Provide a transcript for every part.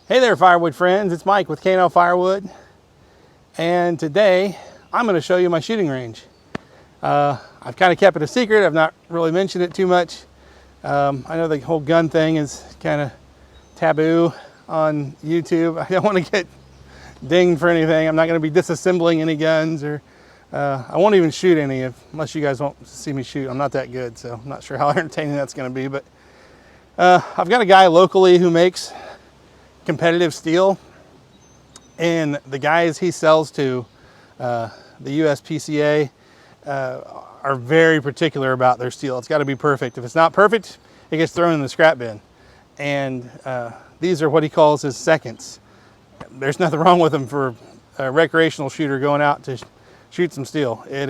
Hey there, Firewood friends. It's Mike with K&L Firewood, and today I'm going to show you my shooting range. I've kind of kept it a secret. I've not really mentioned it too much. I know the whole gun thing is kind of taboo on YouTube. I don't want to get dinged for anything. I'm not going to be disassembling any guns, or I won't even shoot any unless you guys won't see me shoot. I'm not that good, so I'm not sure how entertaining that's going to be. But I've got a guy locally who makes competitive steel, and the guys he sells to, the USPCA, are very particular about their steel. It's got to be perfect. If it's not perfect, it gets thrown in the scrap bin. And these are what he calls his seconds. There's nothing wrong with them for a recreational shooter going out to shoot some steel. It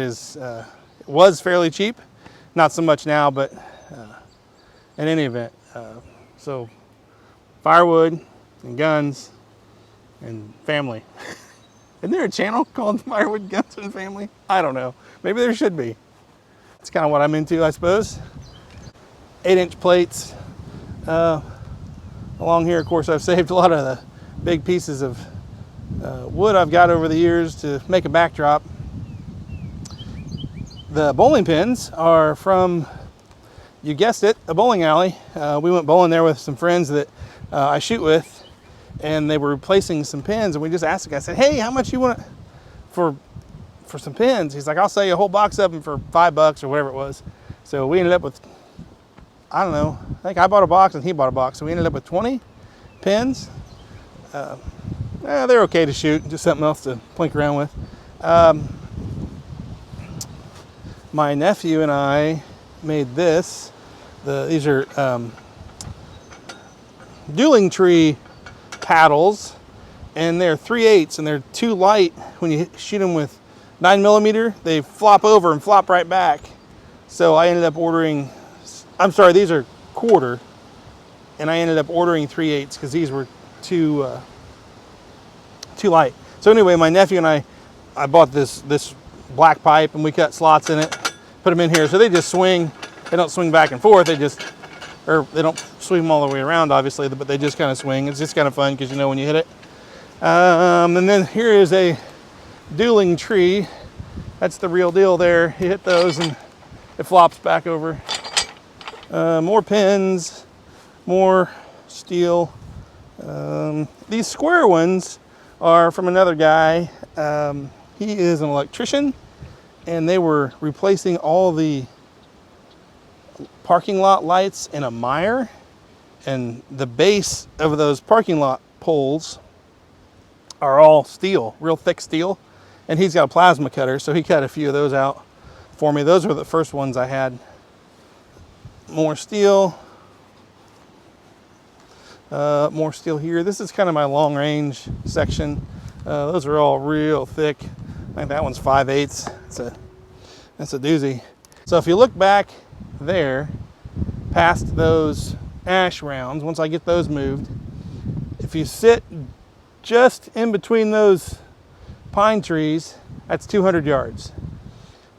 was fairly cheap, not so much now, but in any event, so firewood and guns and family. Isn't there a channel called Firewood, Guns, and Family? I don't know. Maybe there should be. It's kind of what I'm into, I suppose. 8-inch plates. Along here, of course, I've saved a lot of the big pieces of wood I've got over the years to make a backdrop. The bowling pins are from, you guessed it, a bowling alley. We went bowling there with some friends that I shoot with, and they were replacing some pins, and we just asked the guy, I said, hey, how much you want for some pins? He's like, I'll sell you a whole box of them for $5 or whatever it was. So we ended up with, I don't know, I think I bought a box and he bought a box, so we ended up with 20 pins. They're okay to shoot, just something else to plink around with. My nephew and I made this. These are dueling tree paddles, and they're 3/8, and they're too light. When you shoot them with 9mm, they flop over and flop right back. So I ended up ordering, I'm sorry, these are quarter, and I ended up ordering 3/8 because these were too light. So anyway, my nephew and I bought this black pipe, and we cut slots in it, put them in here, so they just swing. They don't swing back and forth. They don't swing them all the way around, obviously, but they just kind of swing. It's just kind of fun because you know when you hit it. And then here is a dueling tree. That's the real deal there. You hit those and it flops back over. More pins, more steel. These square ones are from another guy. He is an electrician, and they were replacing all the parking lot lights in a mire, and the base of those parking lot poles are all steel, real thick steel, and he's got a plasma cutter, so he cut a few of those out for me. Those were the first ones I had. More steel here. This is kind of my long range section. Those are all real thick. I think that one's 5/8. That's a doozy. So if you look back there past those ash rounds, once I get those moved, if you sit just in between those pine trees, that's 200 yards.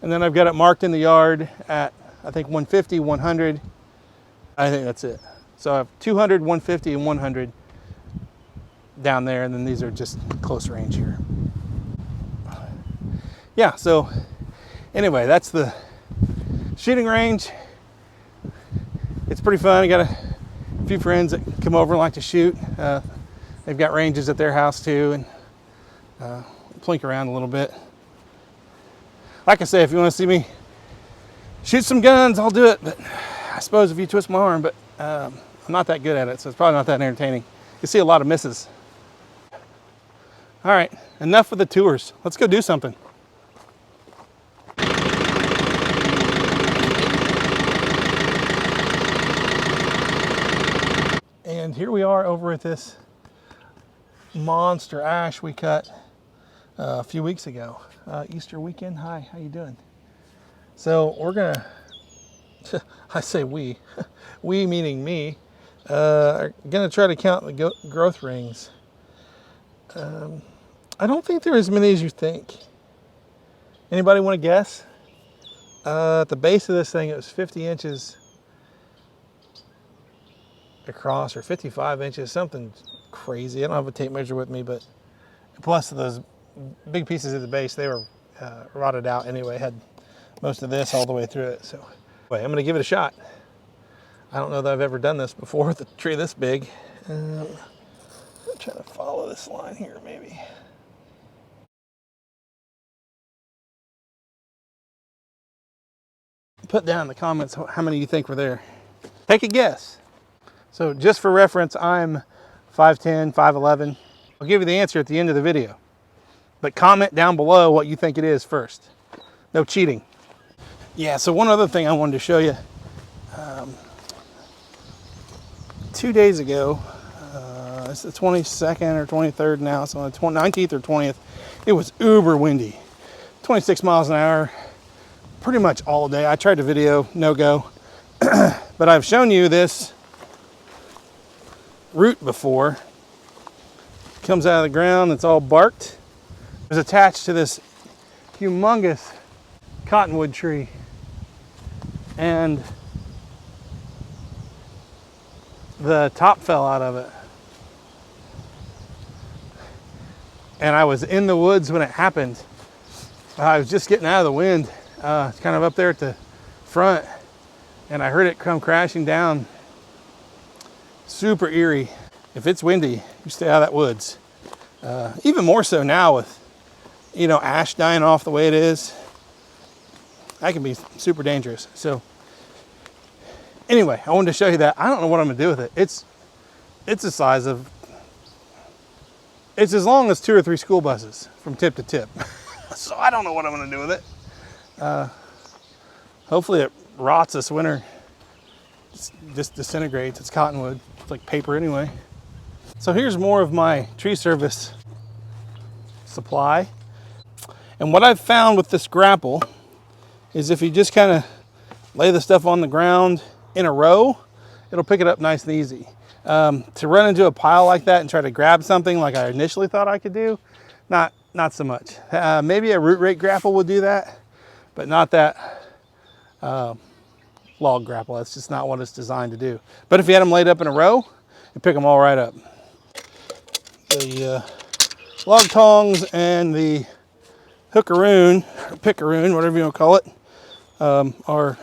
And then I've got it marked in the yard at, I think, 150, 100. I think that's it. So I have 200, 150, and 100 down there, and then these are just close range here. Yeah, so anyway, that's the shooting range. It's pretty fun. I got a few friends that come over and like to shoot. They've got ranges at their house too, and plink around a little bit. Like I say, if you want to see me shoot some guns, I'll do it. But I suppose if you twist my arm, but I'm not that good at it, so it's probably not that entertaining. You see a lot of misses. All right, enough with the tours. Let's go do something. And here we are over at this monster ash we cut a few weeks ago. Easter weekend. Hi, how you doing? So we're gonna, I say we meaning me, are gonna try to count the growth rings. I don't think there are as many as you think. Anybody want to guess? At the base of this thing, it was 50 inches across, or 55 inches, something crazy. I don't have a tape measure with me, but plus those big pieces at the base, they were rotted out anyway. Had most of this all the way through it. So anyway, I'm gonna give it a shot. I don't know that I've ever done this before with a tree this big. I'm trying to follow this line here, maybe. Put down in the comments how many you think were there. Take a guess. So just for reference, I'm 5'10", 5'11". I'll give you the answer at the end of the video. But comment down below what you think it is first. No cheating. Yeah, so one other thing I wanted to show you. 2 days ago, it's the 22nd or 23rd now, so on the 19th or 20th, it was uber windy. 26 miles an hour, pretty much all day. I tried to video, no go. But I've shown you this root before. It comes out of the ground, it's all barked. It was attached to this humongous cottonwood tree. And the top fell out of it. And I was in the woods when it happened. I was just getting out of the wind, kind of up there at the front, and I heard it come crashing down. Super eerie. If it's windy, you stay out of that woods. Even more so now with, you know, ash dying off the way it is. That can be super dangerous. So anyway, I wanted to show you that. I don't know what I'm gonna do with it. It's the size of, it's as long as 2 or 3 school buses from tip to tip. So I don't know what I'm gonna do with it. Hopefully it rots this winter. It just disintegrates. It's cottonwood. It's like paper anyway. So here's more of my tree service supply. And what I've found with this grapple is if you just kind of lay the stuff on the ground in a row, it'll pick it up nice and easy. To run into a pile like that and try to grab something like I initially thought I could do, not so much. Maybe a root rake grapple would do that, but not that log grapple. That's just not what it's designed to do. But if you had them laid up in a row, you pick them all right up. The log tongs and the hookaroon, or pickaroon, whatever you want to call it, are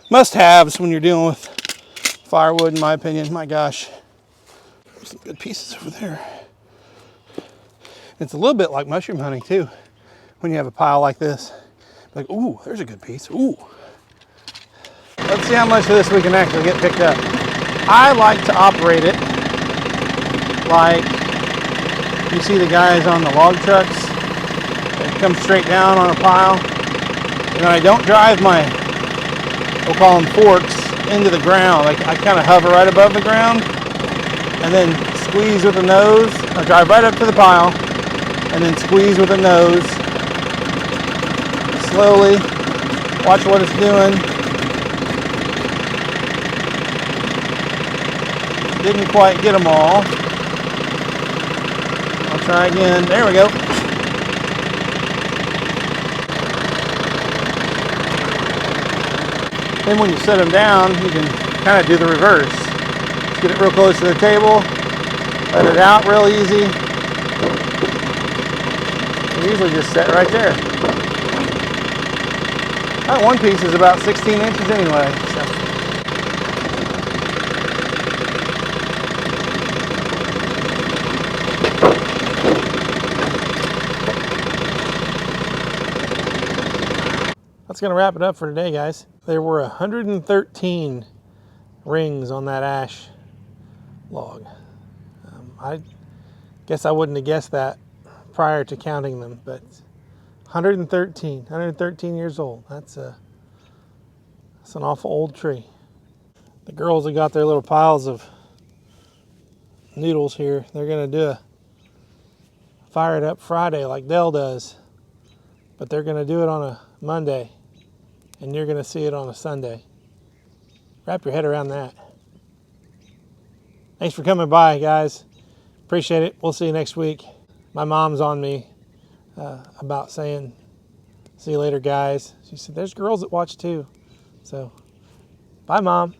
must-haves when you're dealing with firewood, in my opinion. My gosh, there's some good pieces over there. It's a little bit like mushroom hunting too. When you have a pile like this, like, ooh, there's a good piece. Ooh. Let's see how much of this we can actually get picked up. I like to operate it like you see the guys on the log trucks. They come straight down on a pile. And then I don't drive my, we'll call them forks, into the ground. I kind of hover right above the ground and then squeeze with the nose. I drive right up to the pile and then squeeze with the nose. Slowly, watch what it's doing. Didn't quite get them all. I'll try again. There we go. Then when you set them down, you can kind of do the reverse. Just get it real close to the table, let it out real easy. And usually just set right there. That one piece is about 16 inches anyway. So. That's going to wrap it up for today, guys. There were 113 rings on that ash log. I guess I wouldn't have guessed that prior to counting them, but 113 years old. That's an awful old tree. The girls have got their little piles of noodles here. They're going to do a fire it up Friday like Dell does, but they're going to do it on a Monday. And you're going to see it on a Sunday. Wrap your head around that. Thanks for coming by, guys. Appreciate it. We'll see you next week. My mom's on me about saying, see you later, guys. She said, there's girls that watch too. So, bye, Mom.